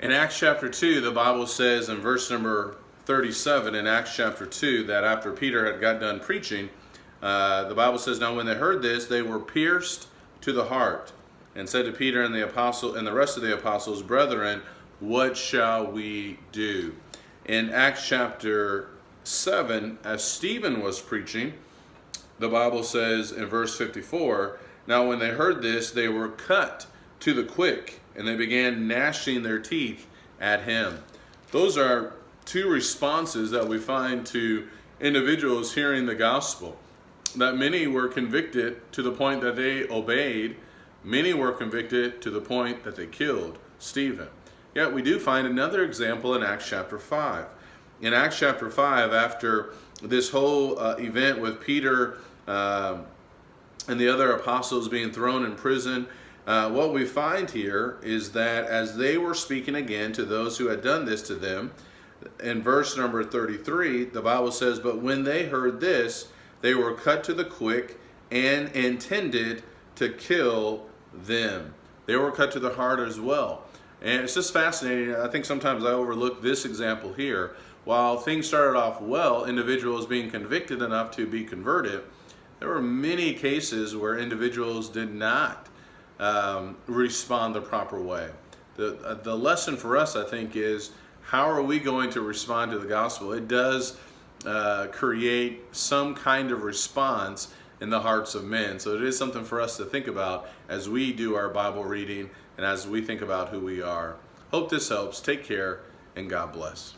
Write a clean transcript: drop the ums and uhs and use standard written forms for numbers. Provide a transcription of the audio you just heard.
In Acts chapter 2, the Bible says in verse number 37 in Acts chapter 2 that after Peter had got done preaching, the Bible says, "Now when they heard this, they were pierced to the heart, and said to Peter and the apostle and the rest of the apostles, Brethren, what shall we do?" In Acts chapter 7, as Stephen was preaching, the Bible says in verse 54, "Now when they heard this, they were cut to the quick, and they began gnashing their teeth at him." Those are two responses that we find to individuals hearing the gospel. That many were convicted to the point that they obeyed. Many were convicted to the point that they killed Stephen. Yet we do find another example in Acts chapter 5. In Acts chapter 5, after this whole event with Peter and the other apostles being thrown in prison, what we find here is that as they were speaking again to those who had done this to them, in verse number 33, the Bible says, "But when they heard this, they were cut to the quick and intended to kill them." They were cut to the heart as well. And it's just fascinating. I think sometimes I overlook this example here. While things started off well, individuals being convicted enough to be converted, there were many cases where individuals did not respond the proper way. The lesson for us, I think, is how are we going to respond to the gospel? It does create some kind of response in the hearts of men. So it is something for us to think about as we do our Bible reading and as we think about who we are. Hope this helps. Take care and God bless.